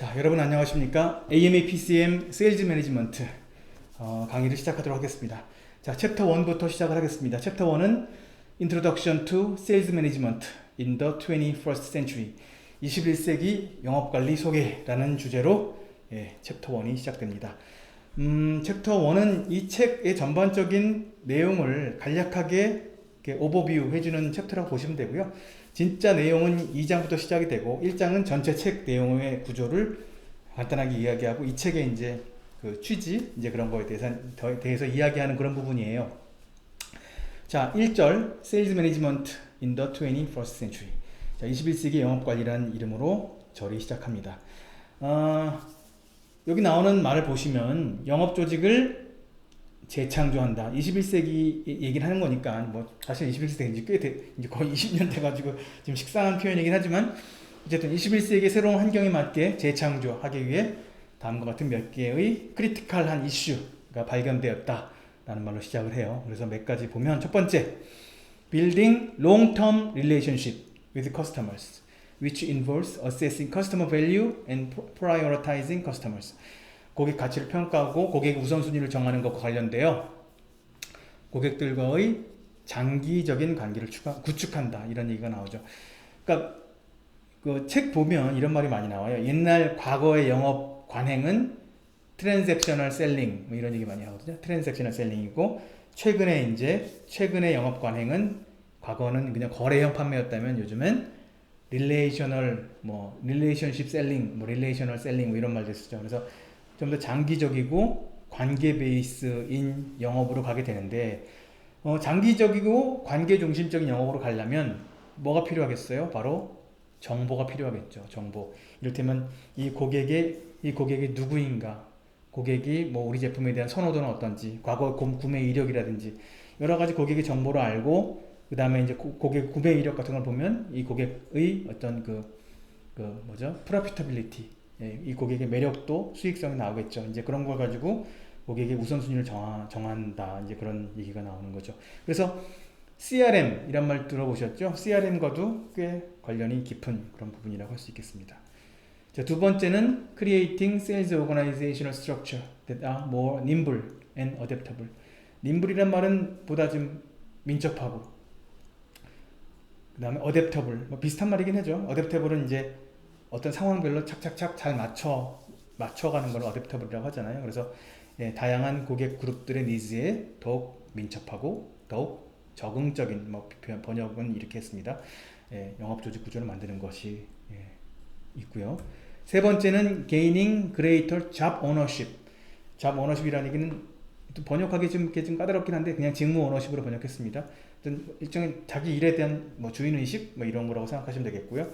자, 여러분 안녕하십니까? AMA PCM 세일즈 매니지먼트 강의를 시작하도록 하겠습니다. 자, 챕터 1부터 시작을 하겠습니다. 챕터 1은 Introduction to Sales Management in the 21st Century 21세기 영업관리 소개라는 주제로 챕터 1이 시작됩니다. 챕터 1은 이 책의 전반적인 내용을 간략하게 오버뷰 해주는 챕터라고 보시면 되고요. 진짜 내용은 2장부터 시작이 되고 1장은 전체 책 내용의 구조를 간단하게 이야기하고 이 책의 이제 그 취지 이제 그런 거에 대해서 이야기하는 그런 부분이에요. 자, 1절 Sales Management in the 21st Century. 자, 21세기 영업관리라는 이름으로 절이 시작합니다. 여기 나오는 말을 보시면 영업조직을 재창조한다. 21세기 얘기를 하는 거니까 뭐 사실 21세기 이제 거의 20년 돼가지고 지금 식상한 표현이긴 하지만 어쨌든 21세기 새로운 환경에 맞게 재창조하기 위해 다음과 같은 몇 개의 크리티컬한 이슈가 발견되었다 라는 말로 시작을 해요. 그래서 몇 가지 보면 첫 번째, Building long-term relationship with customers which involves assessing customer value and prioritizing customers. 고객 가치를 평가하고 고객 우선순위를 정하는 것과 관련되어 고객들과의 장기적인 관계를 구축한다 이런 얘기가 나오죠. 그러니까 그 책 보면 이런 말이 많이 나와요. 옛날 과거의 영업 관행은 트랜잭셔널 셀링 뭐 이런 얘기 많이 하거든요. 트랜잭셔널 셀링이고 최근의 영업 관행은 과거는 그냥 거래형 판매였다면 요즘은 릴레이션십 셀링, 릴레이셔널 셀링 뭐 이런 말도 쓰죠. 그래서 좀 더 장기적이고 관계 베이스인 영업으로 가게 되는데 장기적이고 관계 중심적인 영업으로 가려면 뭐가 필요하겠어요? 바로 정보가 필요하겠죠. 정보. 이를테면 이 고객이 누구인가, 고객이 뭐 우리 제품에 대한 선호도는 어떤지, 과거 구매 이력이라든지 여러 가지 고객의 정보를 알고 그 다음에 이제 고객 구매 이력 같은 걸 보면 이 고객의 어떤 프로피터빌리티, 이 고객의 매력도 수익성이 나오겠죠. 이제 그런 걸 가지고 고객의 우선순위를 정한다. 이제 그런 얘기가 나오는 거죠. 그래서 CRM 이란 말 들어보셨죠? CRM과도 꽤 관련이 깊은 그런 부분이라고 할 수 있겠습니다. 자, 두 번째는 Creating Sales Organizational Structure that are more nimble and adaptable. nimble이란 말은 보다 좀 민첩하고 그 다음에 adaptable 비슷한 말이긴 하죠. adaptable은 이제 어떤 상황별로 착착착 잘 맞춰가는 걸 어댑터블이라고 하잖아요. 그래서 다양한 고객 그룹들의 니즈에 더욱 민첩하고 더욱 적응적인 번역은 이렇게 했습니다. 영업조직 구조를 만드는 것이 있고요. 세 번째는 Gaining Greater Job Ownership. Job Ownership이라는 얘기는 번역하기 좀 까다롭긴 한데 그냥 직무 오너십으로 번역했습니다. 일종의 자기 일에 대한 주인의식 이런 거라고 생각하시면 되겠고요.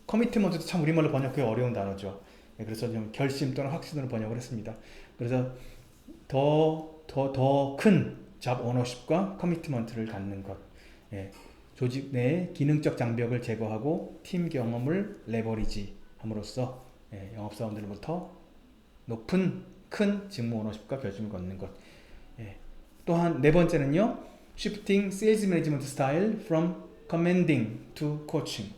커미트먼트도 참 우리말로 번역하기 어려운 단어죠. 그래서 좀 결심 또는 확신으로 번역을 했습니다. 그래서 더 큰 잡 오너십과 커미트먼트를 갖는 것. 조직 내의 기능적 장벽을 제거하고 팀 경험을 레버리지 함으로써 영업사원들로부터 높은 큰 직무 오너십과 결심을 걷는 것. 또한 네 번째는요. Shifting Sales Management Style from Commanding to Coaching.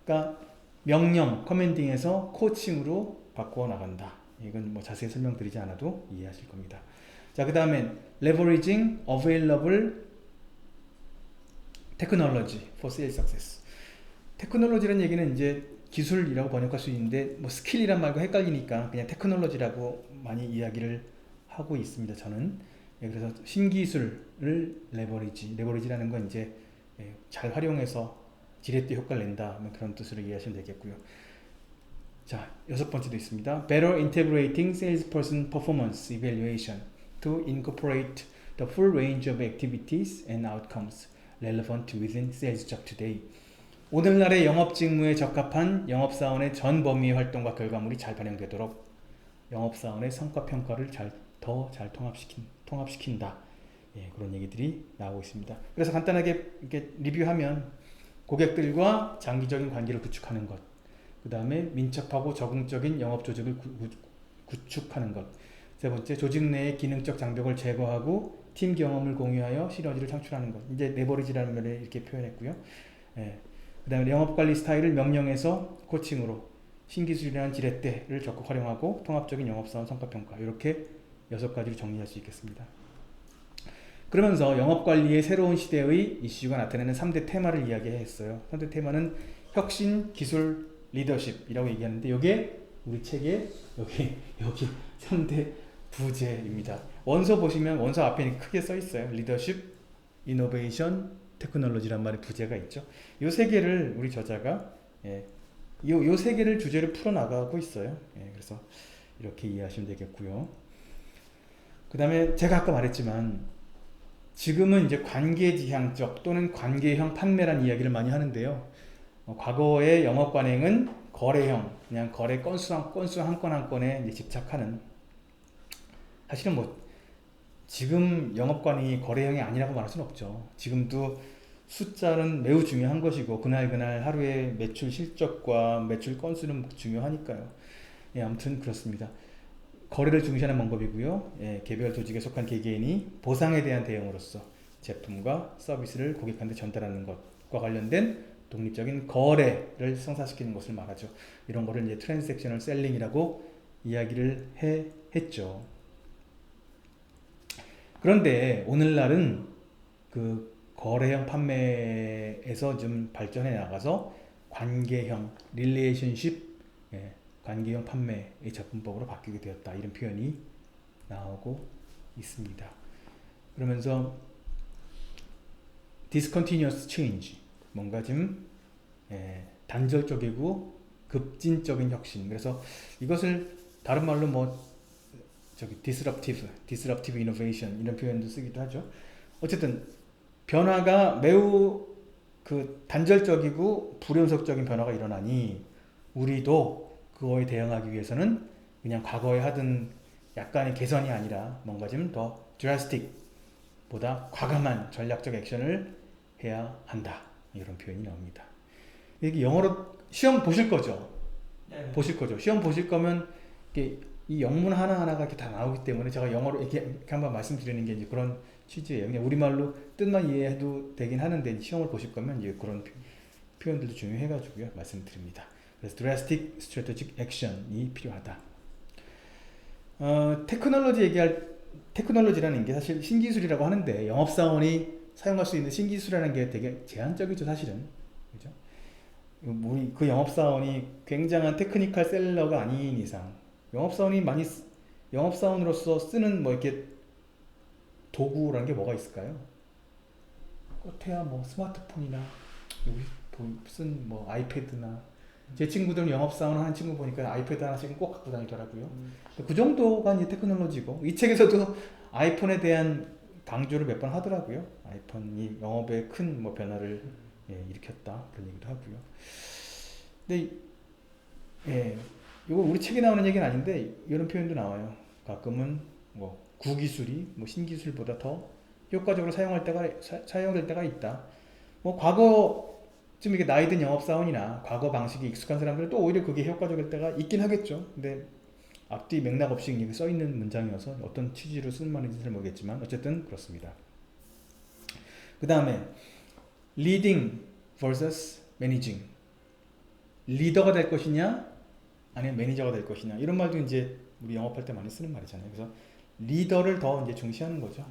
그러니까 명령, 커맨딩에서 코칭으로 바꾸어 나간다. 이건 자세히 설명드리지 않아도 이해하실 겁니다. 자, 그 다음에 Leveraging Available Technology for Sales Success. 테크놀로지라는 얘기는 이제 기술이라고 번역할 수 있는데 스킬이란 말과 헷갈리니까 그냥 테크놀로지라고 많이 이야기를 하고 있습니다. 저는. 그래서 신기술을 레버리지라는 건 이제 잘 활용해서 지렛대 효과를 낸다. 그런 뜻으로 이해하시면 되겠고요. 자, 여섯 번째도 있습니다. Better integrating salesperson performance evaluation to incorporate the full range of activities and outcomes relevant within sales job today. 오늘날의 영업 직무에 적합한 영업사원의 전 범위의 활동과 결과물이 잘 반영되도록 영업사원의 성과 평가를 더 잘 통합시킨다. 그런 얘기들이 나오고 있습니다. 그래서 간단하게 이렇게 리뷰하면 고객들과 장기적인 관계를 구축하는 것, 그 다음에 민첩하고 적응적인 영업조직을 구축하는 것, 세 번째 조직 내의 기능적 장벽을 제거하고 팀 경험을 공유하여 시너지를 창출하는 것. 이제 레버리지라는 말에 이렇게 표현했고요. 그 다음에 영업관리 스타일을 명령에서 코칭으로 신기술이라는 지렛대를 적극 활용하고 통합적인 영업사원 성과평가 이렇게 6가지로 정리할 수 있겠습니다. 그러면서 영업관리의 새로운 시대의 이슈가 나타내는 3대 테마를 이야기했어요. 3대 테마는 혁신, 기술, 리더십이라고 얘기하는데 이게 우리 책에 여기 3대 부제입니다. 원서 보시면 원서 앞에 크게 써 있어요. 리더십, 이노베이션, 테크놀로지란 말의 부제가 있죠. 이 세 개를 우리 저자가 요 세 개를 주제로 풀어나가고 있어요. 그래서 이렇게 이해하시면 되겠고요. 그 다음에 제가 아까 말했지만 지금은 이제 관계지향적 또는 관계형 판매란 이야기를 많이 하는데요. 과거의 영업 관행은 거래형, 그냥 거래 건수 한 건 한 건에 이제 집착하는. 사실은 뭐 지금 영업 관행이 거래형이 아니라고 말할 수는 없죠. 지금도 숫자는 매우 중요한 것이고 그날 하루의 매출 실적과 매출 건수는 중요하니까요. 아무튼 그렇습니다. 거래를 중시하는 방법이고요. 개별 조직에 속한 개개인이 보상에 대한 대응으로서 제품과 서비스를 고객한테 전달하는 것과 관련된 독립적인 거래를 성사시키는 것을 말하죠. 이런 거를 이제 트랜잭셔널 셀링이라고 이야기를 했죠. 그런데 오늘날은 그 거래형 판매에서 좀 발전해 나가서 관계형, 릴레이션십, 관계형 판매의 접근법으로 바뀌게 되었다. 이런 표현이 나오고 있습니다. 그러면서 discontinuous change, 뭔가 좀 단절적이고 급진적인 혁신. 그래서 이것을 다른 말로 뭐 disruptive innovation 이런 표현도 쓰기도 하죠. 어쨌든 변화가 매우 그 단절적이고 불연속적인 변화가 일어나니 우리도 그거에 대응하기 위해서는 그냥 과거에 하던 약간의 개선이 아니라 뭔가 좀 더 드라스틱 보다 과감한 전략적 액션을 해야 한다. 이런 표현이 나옵니다. 이게 영어로 시험 보실 거죠? 네. 보실 거죠. 시험 보실 거면 이 영문 하나하나가 이렇게 다 나오기 때문에 제가 영어로 이렇게 한번 말씀드리는 게 이제 그런 취지예요. 그냥 우리말로 뜻만 이해해도 되긴 하는데 시험을 보실 거면 이제 그런 표현들도 중요해가지고요. 말씀드립니다. 그래서 drastic strategic action이 필요하다. 테크놀로지라는 게 사실 신기술이라고 하는데 영업사원이 사용할 수 있는 신기술이라는 게 되게 제한적이죠, 사실은. 그죠? 우리 그 영업사원이 굉장한 테크니컬 셀러가 아닌 이상 영업사원으로서 쓰는 뭐 이렇게 도구라는 게 뭐가 있을까요? 끝에야 뭐 스마트폰이나 여기 쓴 뭐 아이패드나 제 친구들은 영업사원 하는 친구 보니까 아이패드 하나씩은 꼭 갖고 다니더라고요. 그 정도가 이제 테크놀로지고 이 책에서도 아이폰에 대한 강조를 몇 번 하더라고요. 아이폰이 영업에 큰 뭐 변화를 일으켰다 그런 얘기도 하고요. 근데 이거 우리 책에 나오는 얘기는 아닌데 이런 표현도 나와요. 가끔은 뭐 구기술이 뭐 신기술보다 더 효과적으로 사용될 때가 있다. 뭐 과거 좀 이게 나이 든 영업사원이나 과거 방식이 익숙한 사람들은 또 오히려 그게 효과적일 때가 있긴 하겠죠. 근데 앞뒤 맥락 없이 이게 써 있는 문장이어서 어떤 취지로 쓴 말인지 잘 모르겠지만 어쨌든 그렇습니다. 그 다음에 leading vs managing. 리더가 될 것이냐 아니면 매니저가 될 것이냐 이런 말도 이제 우리 영업할 때 많이 쓰는 말이잖아요. 그래서 리더를 더 이제 중시하는 거죠.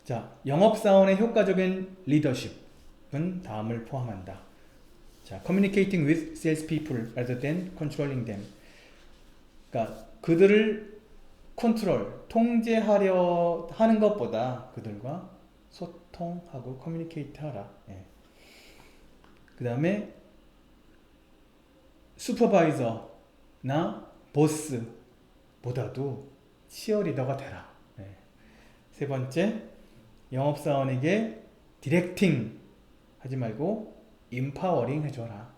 자, 영업사원의 효과적인 리더십은 다음을 포함한다. 자, communicating with salespeople rather than controlling them. 그러니까 그들을 통제하려 하는 것보다 그들과 소통하고 커뮤니케이트 하라. 그 다음에 슈퍼바이저나 보스보다도 치어리더가 되라. 세 번째, 영업사원에게 디렉팅 하지 말고 임파워링 해줘라.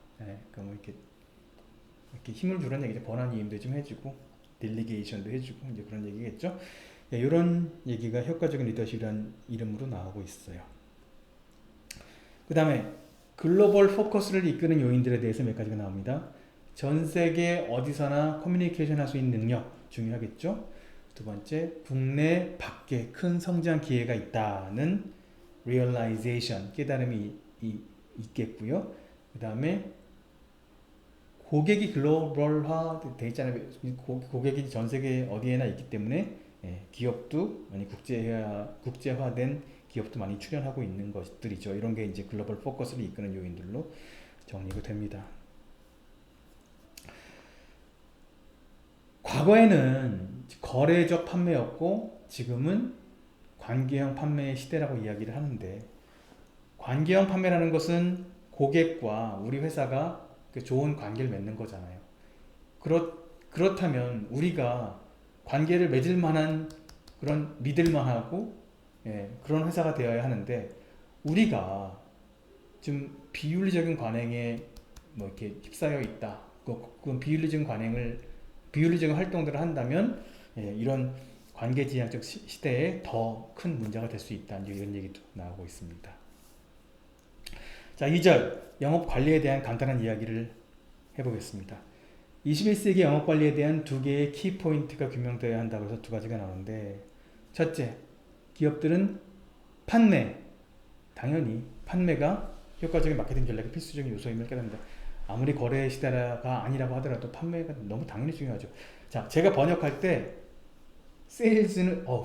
그럼 이렇게 힘을 주라는 얘기죠. 권한이임도 좀 해주고 딜리게이션도 해주고 이제 그런 얘기겠죠. 이런 얘기가 효과적인 리더십이라는 이름으로 나오고 있어요. 그 다음에 글로벌 포커스를 이끄는 요인들에 대해서 몇 가지가 나옵니다. 전 세계 어디서나 커뮤니케이션 할 수 있는 능력 중요하겠죠. 두 번째, 국내 밖에 큰 성장 기회가 있다는 realization, 깨달음이 있겠고요. 그 다음에 고객이 글로벌화 돼 있잖아요. 고객이 전 세계 어디에나 있기 때문에 기업도 많이 국제화된 기업도 많이 출연하고 있는 것들이죠. 이런 게 이제 글로벌 포커스를 이끄는 요인들로 정리가 됩니다. 과거에는 거래적 판매였고 지금은 관계형 판매의 시대라고 이야기를 하는데, 관계형 판매라는 것은 고객과 우리 회사가 좋은 관계를 맺는 거잖아요. 그렇다면 우리가 관계를 맺을 만한 그런 믿을 만하고 그런 회사가 되어야 하는데, 우리가 좀 비윤리적인 관행에 뭐 이렇게 휩싸여 있다. 그건 비윤리적인 활동들을 한다면 이런 관계지향적 시대에 더 큰 문제가 될 수 있다. 이런 얘기도 나오고 있습니다. 자, 2절 영업 관리에 대한 간단한 이야기를 해보겠습니다. 21세기 영업 관리에 대한 두 개의 키 포인트가 규명되어야 한다고 해서 두 가지가 나오는데, 첫째, 기업들은 당연히 판매가 효과적인 마케팅 전략의 필수적인 요소임을 깨닫는다. 아무리 거래 시대가 아니라고 하더라도 판매가 너무 당연히 중요하죠. 자, 제가 번역할 때 세일즈는요,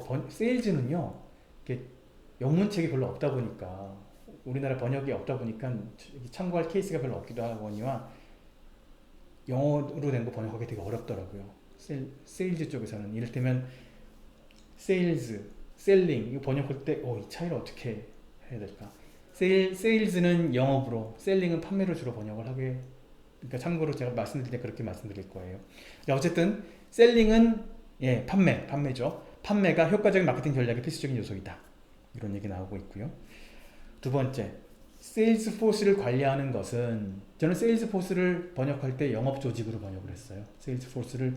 영문책이 별로 없다 보니까, 우리나라 번역이 없다 보니까 참고할 케이스가 별로 없기도 하거니와 영어로 된 거 번역하기 되게 어렵더라고요. 세일즈 쪽에서는 이를테면 세일즈, 셀링 이거 번역할 때 이 차이를 어떻게 해야 될까? 세일즈는 영업으로, 셀링은 판매로 주로 번역을 하게. 그러니까 참고로 제가 말씀드릴 때 그렇게 말씀드릴 거예요. 어쨌든 셀링은 판매죠. 판매가 효과적인 마케팅 전략의 필수적인 요소이다. 이런 얘기 나오고 있고요. 두 번째, 세일즈포스를 관리하는 것은, 저는 세일즈포스를 번역할 때 영업조직으로 번역을 했어요. 세일즈포스를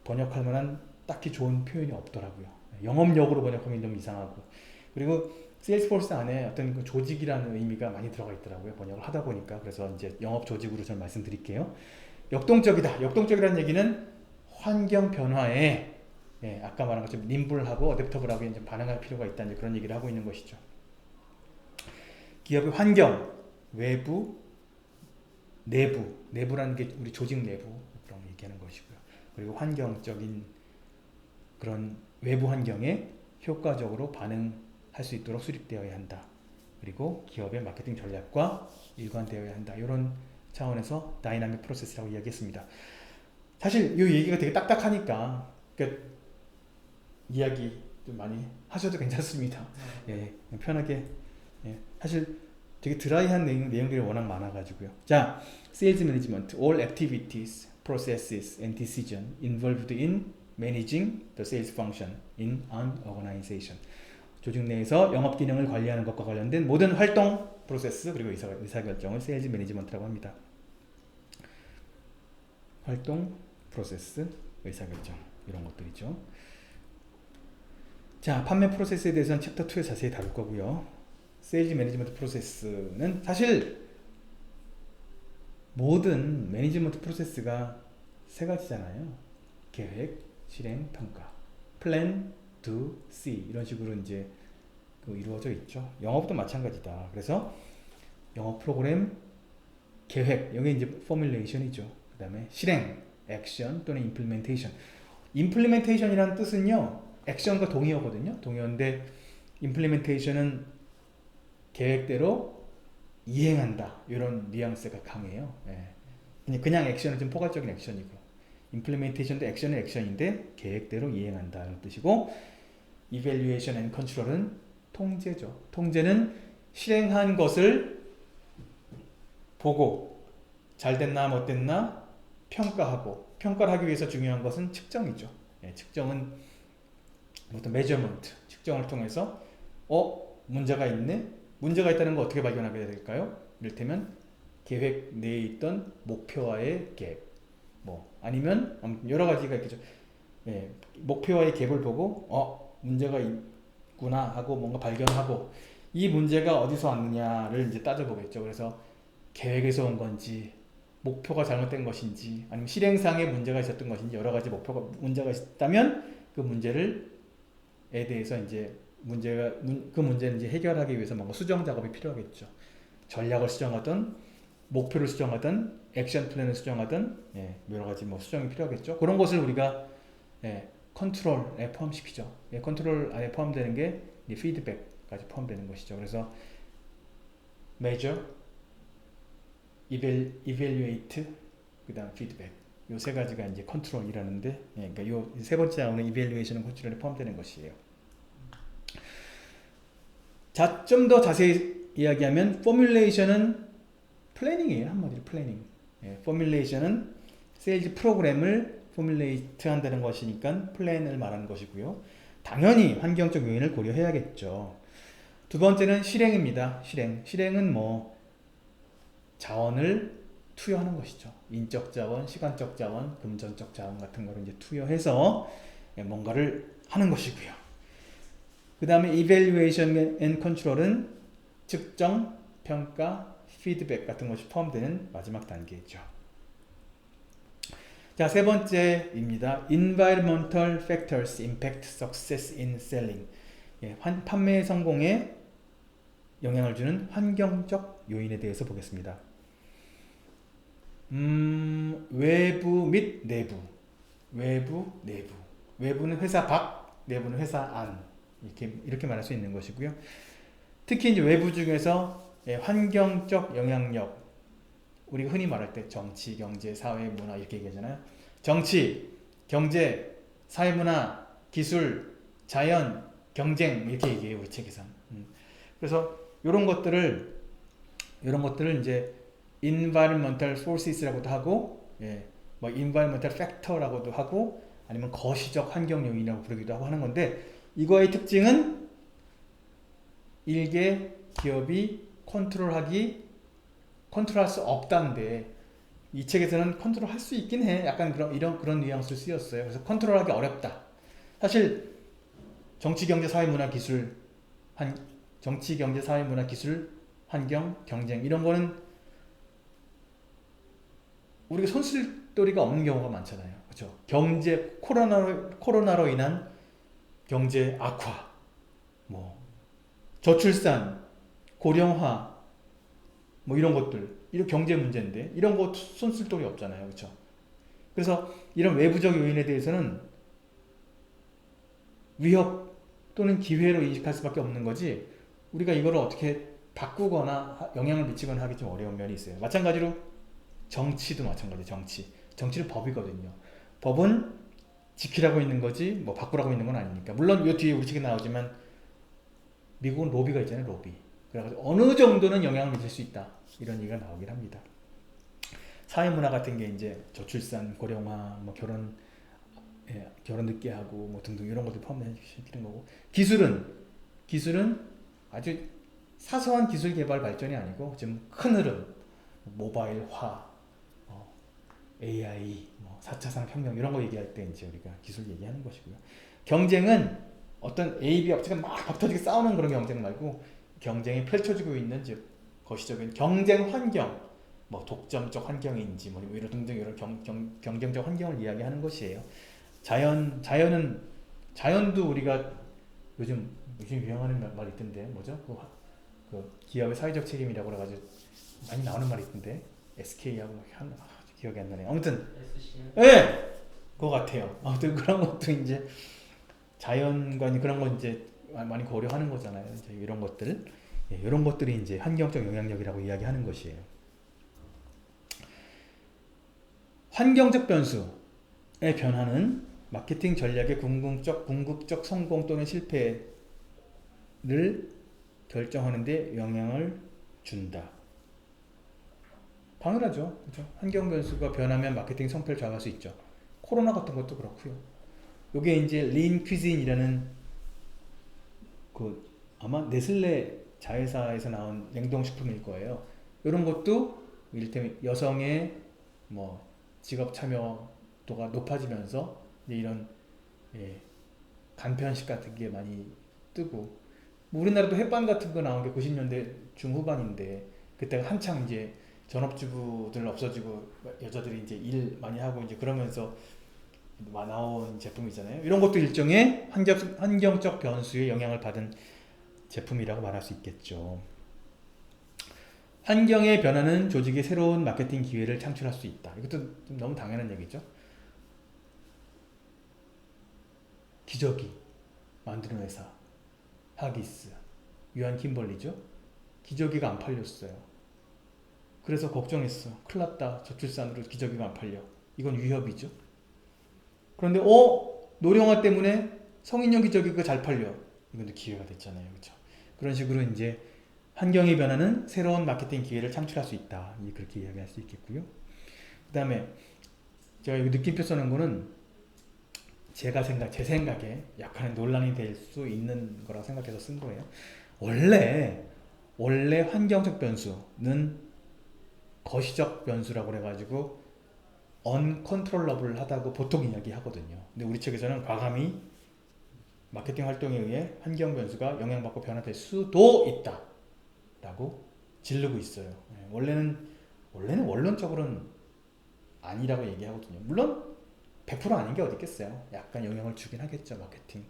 번역할 만한 딱히 좋은 표현이 없더라고요. 영업력으로 번역하면 좀 이상하고, 그리고 세일즈포스 안에 어떤 그 조직이라는 의미가 많이 들어가 있더라고요. 번역을 하다 보니까. 그래서 이제 영업조직으로 저는 말씀드릴게요. 역동적이다. 역동적이라는 얘기는 환경 변화에 아까 말한 것처럼 nimble-하고 adaptable하고 좀 반응할 필요가 있다. 이제 그런 얘기를 하고 있는 것이죠. 기업의 환경, 외부, 내부라는 게 우리 조직 내부 그런 거 얘기하는 것이고요. 그리고 환경적인 그런 외부 환경에 효과적으로 반응할 수 있도록 수립되어야 한다. 그리고 기업의 마케팅 전략과 일관되어야 한다. 이런 차원에서 다이나믹 프로세스라고 이야기했습니다. 사실 이 얘기가 되게 딱딱하니까 이야기 좀 많이 하셔도 괜찮습니다. 편하게. 사실 되게 드라이한 내용들이 워낙 많아가지고요. 자, Sales Management, all activities, processes, and decisions involved in managing the sales function in an organization. 조직 내에서 영업 기능을 관리하는 것과 관련된 모든 활동, 프로세스, 그리고 의사결정을 세일즈 매니지먼트라고 합니다. 활동, 프로세스, 의사결정 이런 것들이죠. 자, 판매 프로세스에 대해서는 챕터 2에 자세히 다룰 거고요. 세일즈 매니지먼트 프로세스는 사실 모든 매니지먼트 프로세스가 세 가지잖아요. 계획, 실행, 평가. plan, do, see 이런 식으로 이제 이루어져 있죠. 영업도 마찬가지다. 그래서 영업 프로그램, 계획, 여기 이제 formulation이죠. 그 다음에 실행, 액션 또는 implementation. implementation이라는 뜻은요, 액션과 동의어거든요. 동의어인데 implementation은 계획대로 이행한다. 이런 뉘앙스가 강해요. 그냥 액션은 좀 포괄적인 액션이고, implementation도 액션은 액션인데 계획대로 이행한다. 이런 뜻이고, evaluation and control은 통제죠. 통제는 실행한 것을 보고 잘 됐나 못 됐나 평가하고, 평가를 하기 위해서 중요한 것은 측정이죠. 측정은 어떤 measurement, 측정을 통해서 문제가 있네? 문제가 있다는 거 어떻게 발견하게 될까요? 이를테면 계획 내에 있던 목표와의 갭, 아니면 여러 가지가 있겠죠. 목표와의 갭을 보고 문제가 있구나 하고 뭔가 발견하고, 이 문제가 어디서 왔느냐를 이제 따져보겠죠. 그래서 계획에서 온 건지, 목표가 잘못된 것인지, 아니면 실행상에 문제가 있었던 것인지, 여러 가지 문제가 있다면 그 문제에 대해서 이제 그 문제를 이제 해결하기 위해서 뭔가 수정 작업이 필요하겠죠. 전략을 수정하든 목표를 수정하든 액션 플랜을 수정하든 여러 가지 뭐 수정이 필요하겠죠. 그런 것을 우리가 컨트롤에 포함시키죠. 컨트롤 안에 포함되는 게 피드백까지 포함되는 것이죠. 그래서 measure, evaluate, 그다음 feedback. 요 세 가지가 이제 컨트롤이라는데, 그러니까 요 세 번째 나오는 evaluation은 컨트롤에 포함되는 것이에요. 자, 좀 더 자세히 이야기하면 formulation은 플래닝이에요. 한마디로 플래닝. formulation은 세일즈 프로그램을 포뮬레이트 한다는 것이니까 플랜을 말하는 것이고요. 당연히 환경적 요인을 고려해야겠죠. 두 번째는 실행입니다. 실행은 뭐 자원을 투여하는 것이죠. 인적 자원, 시간적 자원, 금전적 자원 같은 거를 이제 투여해서 뭔가를 하는 것이고요. 그 다음에 evaluation and control은 측정, 평가, 피드백 같은 것이 포함되는 마지막 단계죠. 자, 세 번째입니다. Environmental factors impact success in selling. 판매 성공에 영향을 주는 환경적 요인에 대해서 보겠습니다. 외부 및 내부. 외부, 내부. 외부는 회사 밖, 내부는 회사 안. 이렇게 말할 수 있는 것이고요. 특히 이제 외부 중에서 환경적 영향력. 우리가 흔히 말할 때 정치, 경제, 사회, 문화 이렇게 얘기하잖아요. 정치, 경제, 사회, 문화, 기술, 자연, 경쟁 이렇게 얘기해요. 우리 책에서. 그래서 이런 것들을 이제 environmental forces라고도 하고, 뭐 environmental factor라고도 하고, 아니면 거시적 환경 요인이라고 부르기도 하고 하는 건데, 이거의 특징은 일개 기업이 컨트롤할 수 없다는데, 이 책에서는 컨트롤할 수 있긴 해. 약간 그런 뉘앙스를 쓰였어요. 그래서 컨트롤하기 어렵다. 사실 정치, 경제, 사회, 문화, 기술, 환경, 경쟁 이런 거는 우리가 손쓸도리가 없는 경우가 많잖아요. 그렇죠? 경제 코로나로 인한 경제 악화, 뭐 저출산, 고령화, 뭐 이런 것들, 이런 경제 문제인데 이런 거 손쓸 돈이 없잖아요. 그렇죠? 그래서 이런 외부적 요인에 대해서는 위협 또는 기회로 인식할 수밖에 없는 거지, 우리가 이거를 어떻게 바꾸거나 영향을 미치거나 하기 좀 어려운 면이 있어요. 마찬가지로 정치도 마찬가지. 정치는 법이거든요. 법은 지키라고 있는 거지 뭐 바꾸라고 있는 건 아니니까. 물론 이 뒤에 우리 책에 나오지만 미국은 로비가 있잖아요. 로비. 그래가지고 어느 정도는 영향을 미칠 수 있다, 이런 얘기가 나오긴 합니다. 사회 문화 같은 게 이제 저출산, 고령화, 뭐 결혼 늦게 하고 뭐 등등 이런 것들 포함시키는 거고, 기술은 아주 사소한 기술 개발 발전이 아니고 지금 큰 흐름, 모바일화, AI, 뭐 4차 산업혁명 이런 거 얘기할 때 이제 우리가 기술 얘기하는 것이고요. 경쟁은 어떤 A, B 업체가 막 박터지게 싸우는 그런 경쟁 말고, 경쟁이 펼쳐지고 있는 즉 거시적인 경쟁 환경, 뭐 독점적 환경인지 뭐 이런 등등 이런 경쟁적 환경을 이야기하는 것이에요. 자연도 우리가 요즘 유행하는 말이 있던데 뭐죠? 그 기업의 사회적 책임이라고 그래가지고 많이 나오는 말이 있던데, SK하고 기억이 안 나네요. 아무튼 그거 같아요. 아무튼 그런 것도 이제 자연관이 그런 거 이제 많이 고려하는 거잖아요. 이제 이런 것들이 이제 환경적 영향력이라고 이야기하는 것이에요. 환경적 변수의 변화는 마케팅 전략의 궁극적 성공 또는 실패를 결정하는 데 영향을 준다. 당연하죠. 그렇죠? 환경 변수가 변하면 마케팅 성패를 좌우할 수 있죠. 코로나 같은 것도 그렇고요. 이게 이제 린 퀴진이라는 아마 네슬레 자회사에서 나온 냉동식품일 거예요. 이런 것도 이를테면 여성의 뭐 직업 참여도가 높아지면서 이런 간편식 같은 게 많이 뜨고, 뭐 우리나라도 햇반 같은 거 나온 게 90년대 중후반인데, 그때가 한창 이제 전업주부들 없어지고 여자들이 이제 일 많이 하고 이제 그러면서 나온 제품이잖아요. 이런 것도 일종의 환경적 변수에 영향을 받은 제품이라고 말할 수 있겠죠. 환경의 변화는 조직의 새로운 마케팅 기회를 창출할 수 있다. 이것도 좀 너무 당연한 얘기죠. 기저귀 만드는 회사 하기스, 유한 킴벌리죠. 기저귀가 안 팔렸어요. 그래서 걱정했어. 큰일 났다. 저출산으로 기저귀가 안 팔려. 이건 위협이죠. 그런데 노령화 때문에 성인용 기저귀가 잘 팔려. 이건 또 기회가 됐잖아요. 그렇죠? 그런 식으로 이제 환경의 변화는 새로운 마케팅 기회를 창출할 수 있다. 그렇게 이야기할 수 있겠고요. 그 다음에 제가 여기 느낌표 써놓은 거는 제 생각에 약간의 논란이 될 수 있는 거라 생각해서 쓴 거예요. 원래 환경적 변수는 거시적 변수라고 그래가지고 uncontrollable 하다고 보통 이야기하거든요. 근데 우리 측에서는 과감히 마케팅 활동에 의해 환경 변수가 영향받고 변화될 수도 있다 라고 지르고 있어요. 원래는 원론적으로는 아니라고 얘기하거든요. 물론 100% 아닌 게 어디 있겠어요. 약간 영향을 주긴 하겠죠. 마케팅.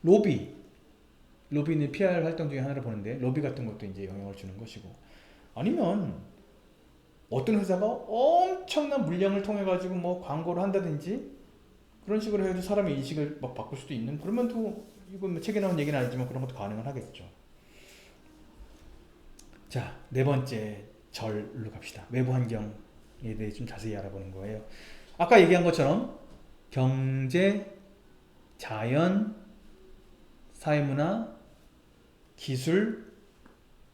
로비는 PR 활동 중에 하나를 보는데 로비 같은 것도 이제 영향을 주는 것이고, 아니면 어떤 회사가 엄청난 물량을 통해 가지고 뭐 광고를 한다든지 그런 식으로 해서 사람의 인식을 막 바꿀 수도 있는, 그러면 또 이건 뭐 책에 나온 얘기는 아니지만 그런 것도 가능은 하겠죠. 자, 네 번째 절로 갑시다. 외부 환경에 대해 좀 자세히 알아보는 거예요. 아까 얘기한 것처럼 경제, 자연, 사회문화, 기술,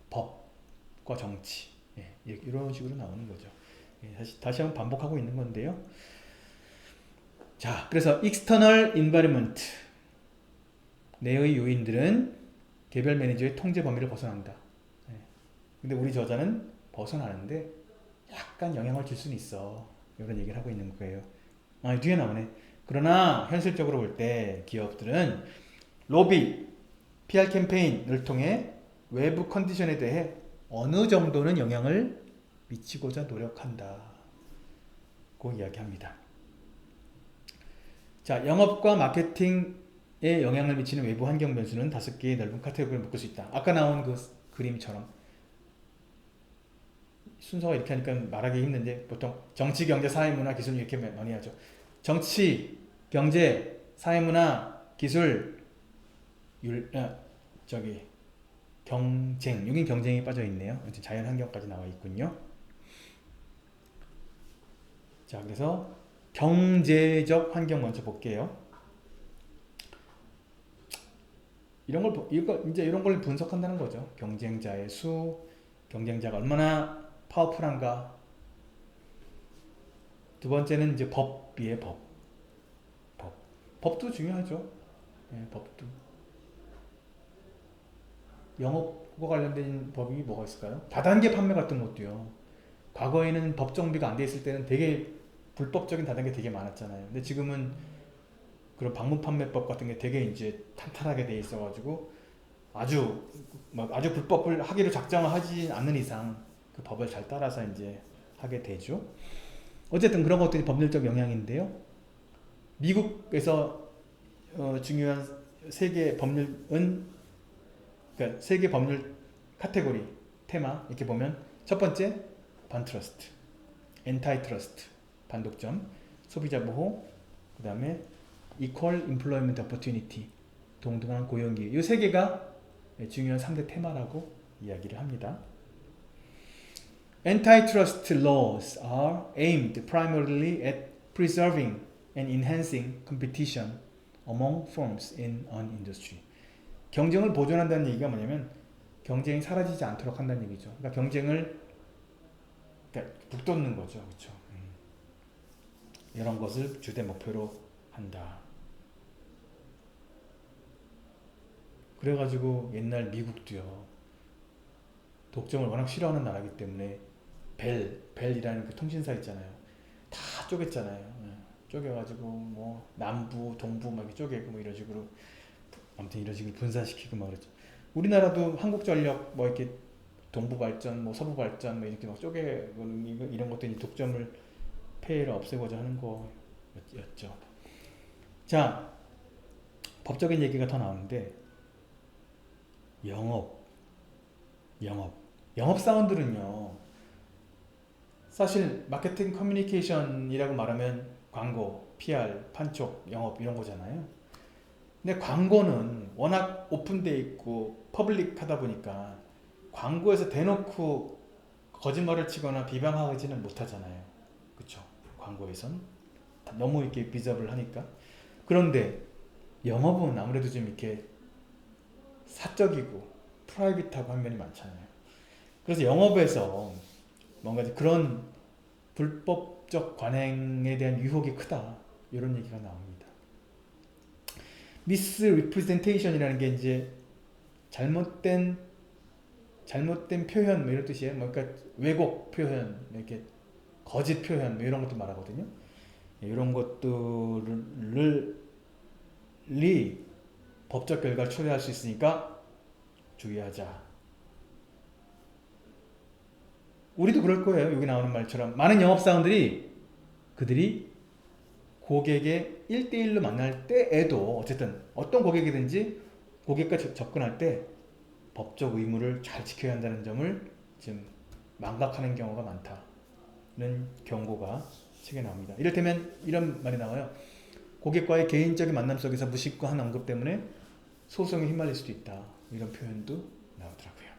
법과 정치, 이런 식으로 나오는 거죠. 다시 한번 반복하고 있는 건데요. 자, 그래서 external environment, 내의 요인들은 개별 매니저의 통제 범위를 벗어난다. 근데 우리 저자는 벗어나는데 약간 영향을 줄 수는 있어. 이런 얘기를 하고 있는 거예요. 뒤에 나오네. 그러나 현실적으로 볼 때 기업들은 로비, PR 캠페인을 통해 외부 컨디션에 대해 어느 정도는 영향을 미치고자 노력한다. 고 이야기합니다. 자, 영업과 마케팅에 영향을 미치는 외부 환경 변수는 5개의 넓은 카테고리를 묶을 수 있다. 아까 나온 그 그림처럼 순서가 이렇게 하니까 말하기 힘든데 보통 정치, 경제, 사회, 문화, 기술 이렇게 많이 하죠. 정치, 경제, 사회, 문화, 기술, 경쟁. 여긴 경쟁이 빠져 있네요. 자연 환경까지 나와 있군요. 자, 그래서 경제적 환경 먼저 볼게요. 이런 걸 분석한다는 거죠. 경쟁자의 수, 경쟁자가 얼마나 파워풀한가. 두 번째는 이제 법이에요. 법도 중요하죠. 법도. 영업과 관련된 법이 뭐가 있을까요? 다단계 판매 같은 것도요. 과거에는 법 정비가 안 돼 있을 때는 되게 불법적인 다단계 되게 많았잖아요. 근데 지금은 그런 방문 판매법 같은 게 되게 이제 탄탄하게 돼 있어가지고 아주 불법을 하기로 작정을 하지 않는 이상 그 법을 잘 따라서 이제 하게 되죠. 어쨌든 그런 것들이 법률적 영향인데요. 미국에서 중요한 세계 법률은, 그러니까 세계 법률 카테고리 테마 이렇게 보면 첫 번째 반트러스트, 엔타이트러스트 반독점, 소비자 보호, 그 다음에 equal employment opportunity 동등한 고용기회, 이 세 개가 중요한 3대 테마라고 이야기를 합니다. Antitrust laws are aimed primarily at preserving and enhancing competition among firms in an industry. 경쟁을 보존한다는 얘기가 뭐냐면 경쟁이 사라지지 않도록 한다는 얘기죠. 그러니까 경쟁을 북돋는 거죠. 그렇죠? 이런 것을 주된 목표로 한다. 그래가지고 옛날 미국도요. 독점을 워낙 싫어하는 나라이기 때문에 벨이라는 그 통신사 있잖아요. 다 쪼갰잖아요. 쪼개가지고 뭐 남부, 동부 막 이렇게 쪼개고 뭐 이런 식으로, 아무튼 이런 식으로 분산시키고 막 그랬죠. 우리나라도 한국전력 뭐 이렇게 동부발전, 뭐 서부발전 뭐 이렇게 막 쪼개고 이런 것들이 독점을 폐해를 없애고자 하는 거였죠. 자, 법적인 얘기가 더 나오는데 영업 영업사원들은요, 사실 마케팅 커뮤니케이션이라고 말하면 광고, PR, 판촉, 영업 이런 거잖아요. 근데 광고는 워낙 오픈돼 있고 퍼블릭하다 보니까 광고에서 대놓고 거짓말을 치거나 비방하지는 못하잖아요. 그쵸? 광고에선 너무 이렇게 비접을 하니까. 그런데 영업은 아무래도 좀 이렇게 사적이고 프라이빗하고 한 면이 많잖아요. 그래서 영업에서 뭔가 그런 불법적 관행에 대한 유혹이 크다, 이런 얘기가 나옵니다. 미스 리프레젠테이션이라는 게 이제 잘못된 표현 뭐 이런 뜻이에요. 뭐 그러니까 왜곡 표현, 이렇게 거짓 표현 뭐 이런 것도 말하거든요. 이런 것들이 법적 결과를 초래할 수 있으니까 주의하자. 우리도 그럴 거예요. 여기 나오는 말처럼 많은 영업사원들이 그들이 고객의 1대1로 만날 때에도 어쨌든 어떤 고객이든지 고객과 접근할 때 법적 의무를 잘 지켜야 한다는 점을 지금 망각하는 경우가 많다는 경고가 책에 나옵니다. 이를테면 이런 말이 나와요. 고객과의 개인적인 만남 속에서 무식한 언급 때문에 소송에 휘말릴 수도 있다. 이런 표현도 나오더라고요.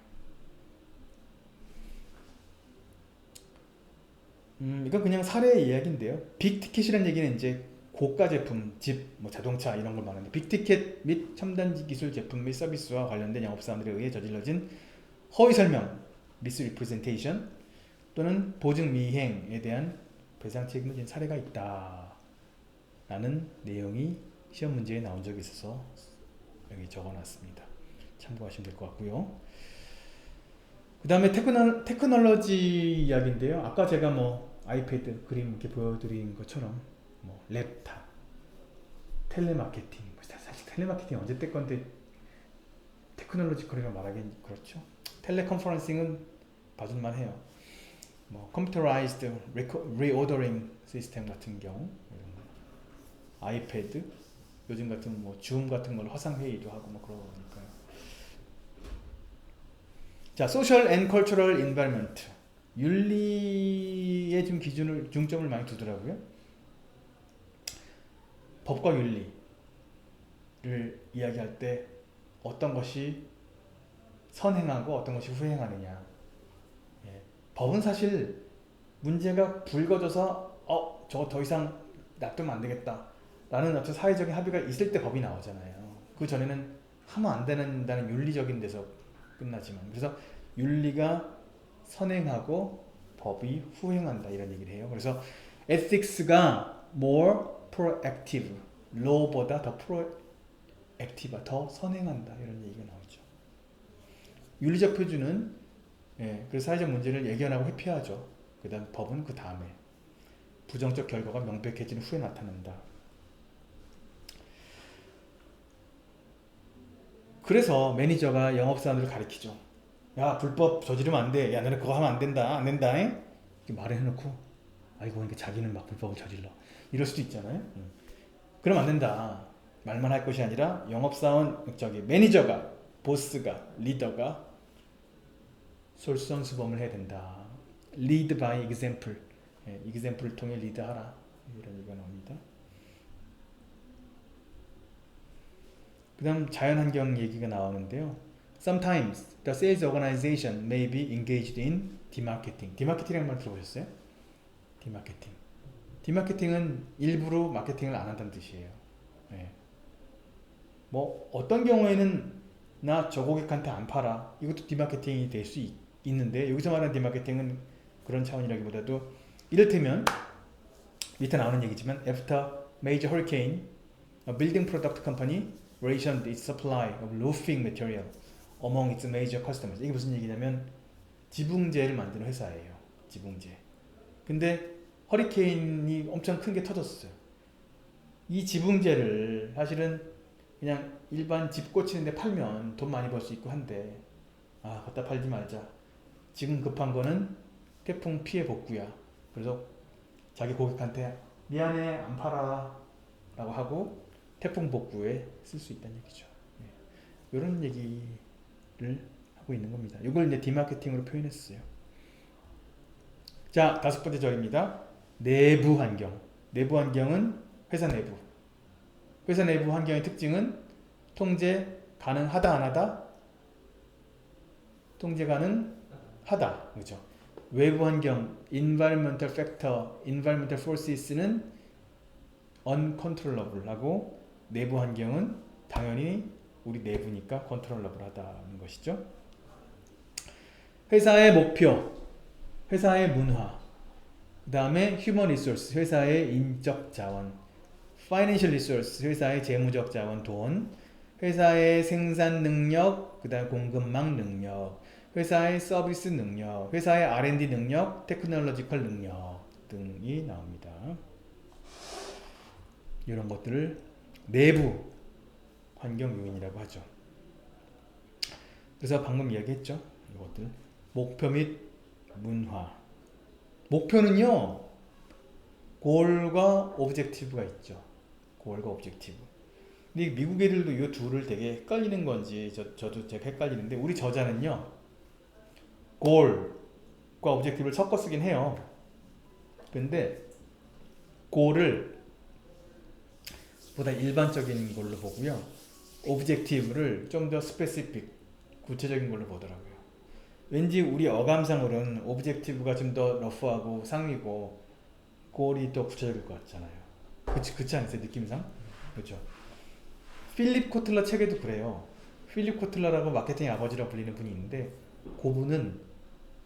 이건 그냥 사례의 이야기인데요. 빅티켓이라는 얘기는 이제 고가 제품, 집, 뭐 자동차 이런 걸 말하는데, 빅티켓 및 첨단 기술 제품 및 서비스와 관련된 영업사원들에 의해 저질러진 허위 설명, 미스리프레젠테이션 또는 보증 미행에 대한 배상 책임을 진 사례가 있다 라는 내용이 시험 문제에 나온 적이 있어서 여기 적어놨습니다. 참고하시면 될 것 같고요. 그 다음에 테크놀로지 이야기인데요. 아까 제가 뭐 아이패드 그림 이렇게 보여드린 것처럼 뭐 랩탑, 텔레마케팅, 사실 텔레마케팅 언제 때 건데 테크놀로지컬이라고 말하기엔 그렇죠. 텔레컨퍼런싱은 봐줄만 해요. 뭐 컴퓨터라이즈드 리오더링 시스템 같은 경우, 아이패드, 요즘 같은 뭐 줌 같은 걸로 화상회의도 하고 뭐 그러니까요. 자, 소셜 앤 컬처럴 인바이런먼트, 윤리에 좀 중점을 많이 두더라고요. 법과 윤리를 이야기할 때 어떤 것이 선행하고 어떤 것이 후행하느냐. 예. 법은 사실 문제가 불거져서 저거 더 이상 놔두면 안 되겠다 라는 어떤 사회적인 합의가 있을 때 법이 나오잖아요. 그 전에는 하면 안 된다는 윤리적인 데서 끝나지만, 그래서 윤리가 선행하고 법이 후행한다 이런 얘기를 해요. 그래서 ethics가 more proactive, law보다 더 proactive, 더 선행한다 이런 얘기가 나오죠. 윤리적 표준은 그래서 사회적 문제를 예견하고 회피하죠. 그 다음 법은 그 다음에 부정적 결과가 명백해진 후에 나타난다. 그래서 매니저가 영업사원들을 가르치죠. 야, 불법 저지르면 안 돼. 야, 너네 그거 하면 안 된다. 안 된다. 이렇게 말을 해놓고, 아이고, 그러니까 자기는 막 불법을 저질러. 이럴 수도 있잖아요. 그럼 안 된다. 말만 할 것이 아니라 영업사원, 매니저가, 보스가, 리더가 솔선수범을 해야 된다. Lead by example. example을 통해 리드하라. 이런 얘기가 나옵니다. 그 다음 자연환경 얘기가 나오는데요. Sometimes the sales organization may be engaged in demarketing. demarketing이라는 말 들어보셨어요? demarketing. demarketing은 일부러 마케팅을 안 한다는 뜻이에요. 뭐 어떤 경우에는 나 저 고객한테 안 팔아. 이것도 디마케팅이 될 수 있는데, 여기서 말하는 디마케팅은 그런 차원이라기보다도, 이를테면 밑에 나오는 얘기지만 after major hurricane, a building product company rationed its supply of roofing material among its major customers. 이게 무슨 얘기냐면 지붕재를 만드는 회사예요. 지붕재. 근데 허리케인이 엄청 큰 게 터졌어요. 이 지붕재를 사실은 그냥 일반 집 꽂히는데 팔면 돈 많이 벌 수 있고 한데, 갖다 팔지 말자. 지금 급한 거는 태풍 피해 복구야. 그래서 자기 고객한테 미안해 안 팔아 라고 하고 태풍 복구에 쓸 수 있다는 얘기죠. 이런 얘기를 하고 하고 있는 겁니다. 이걸 이제 디마케팅으로 표현했어요. 자, 다섯 번째 절입니다. 내부 환경. 내부 환경은 회사 내부. 회사 내부 환경의 특징은 통제 가능하다 안 하다? 통제 가능하다. 그죠? 외부 환경 environmental factor, environmental forces는 uncontrollable 하고 내부 환경은 당연히 우리 내부니까 controllable 하다는 것이죠. 회사의 목표, 회사의 문화, 그 다음에 human resource, 회사의 인적 자원, financial resource, 회사의 재무적 자원, 돈, 회사의 생산 능력, 그 다음 공급망 능력, 회사의 서비스 능력, 회사의 R&D 능력, 테크놀로지컬 능력 등이 나옵니다. 이런 것들을 내부 환경 요인이라고 하죠. 그래서 방금 이야기했죠. 이것들 목표 및 문화. 목표는요, 골과 오브젝티브가 있죠. 골과 오브젝티브. 근데 미국 애들도 이 둘을 되게 헷갈리는 건지 저도 되게 헷갈리는데, 우리 저자는요 골과 오브젝티브를 섞어 쓰긴 해요. 근데 골을 보다 일반적인 걸로 보고요, 오브젝티브를 좀 더 스페시픽, 구체적인 걸로 보더라고요. 왠지 우리 어감상으로는 오브젝티브가 좀 더 러프하고 상위고 골이 더 구체적일 것 같잖아요. 그렇지 않으세요? 느낌상? 그렇죠. 필립 코틀러 책에도 그래요. 필립 코틀러라고 마케팅의 아버지라고 불리는 분이 있는데, 그분은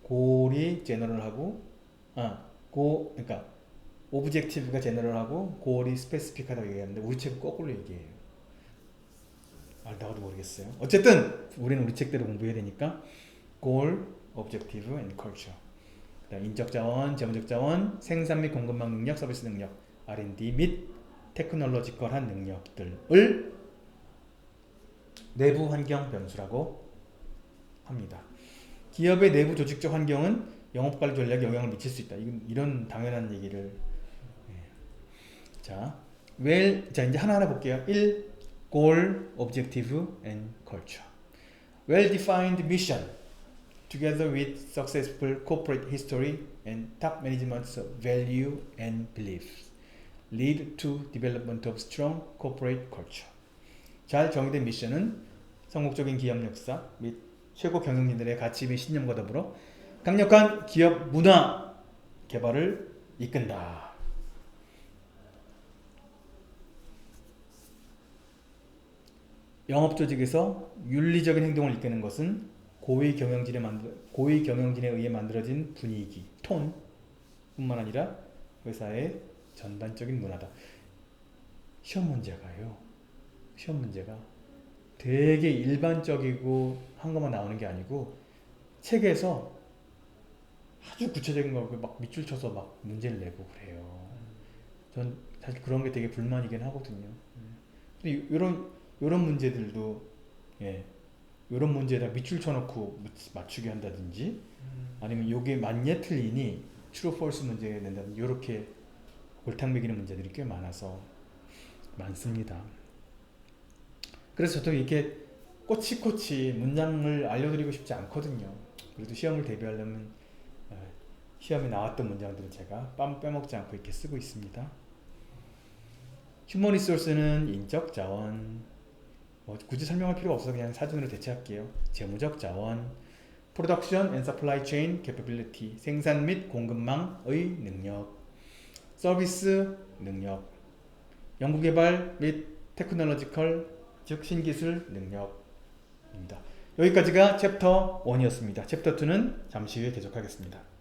골이 제너럴하고 그러니까 오브젝티브가 제너럴하고 골이 스페시픽하다고 얘기하는데, 우리 책은 거꾸로 얘기해요. 알다가도 모르겠어요. 어쨌든 우리는 우리 책대로 공부해야 되니까 골, 오브젝티브, 앤 컬처. 인적 자원, 재무적 자원, 생산 및 공급망 능력, 서비스 능력, R&D 및 테크놀로지컬한 능력들을 내부 환경 변수라고 합니다. 기업의 내부 조직적 환경은 영업관리 전략에 영향을 미칠 수 있다. 이런 당연한 얘기를. 자, 이제 하나하나 볼게요. 1. Goal, Objective, and Culture. Well-defined mission, together with successful corporate history and top management's value and beliefs, lead to development of strong corporate culture. 잘 정의된 미션은 성공적인 기업 역사 및 최고 경영진들의 가치 및 신념과 더불어 강력한 기업 문화 개발을 이끈다. 영업 조직에서 윤리적인 행동을 이끄는 것은 고위 경영진에 의해 만들어진 분위기, 톤 뿐만 아니라 회사의 전반적인 문화다. 시험 문제가 되게 일반적이고 한 것만 나오는 게 아니고, 책에서 아주 구체적인 걸 막 밑줄 쳐서 막 문제를 내고 그래요. 전 사실 그런 게 되게 불만이긴 하거든요. 근데 이런 문제들도, 이런 문제에다 밑줄 쳐놓고 맞추게 한다든지, 아니면 요게 맞냐 틀리니 true false 문제가 낸다든지, 이렇게 골탕 먹이는 문제들이 꽤 많습니다. 그래서 저도 이렇게 꼬치꼬치 문장을 알려드리고 싶지 않거든요. 그래도 시험을 대비하려면 시험에 나왔던 문장들을 제가 빼먹지 않고 이렇게 쓰고 있습니다. 휴먼 리소스는 인적 자원, 굳이 설명할 필요가 없어서 그냥 사전으로 대체할게요. 재무적 자원, 프로덕션 앤 서플라이 체인 캐퍼빌리티, 생산 및 공급망의 능력, 서비스 능력, 연구개발 및 테크놀로지컬, 즉 신기술 능력입니다. 여기까지가 챕터 1이었습니다. 챕터 2는 잠시 후에 계속하겠습니다.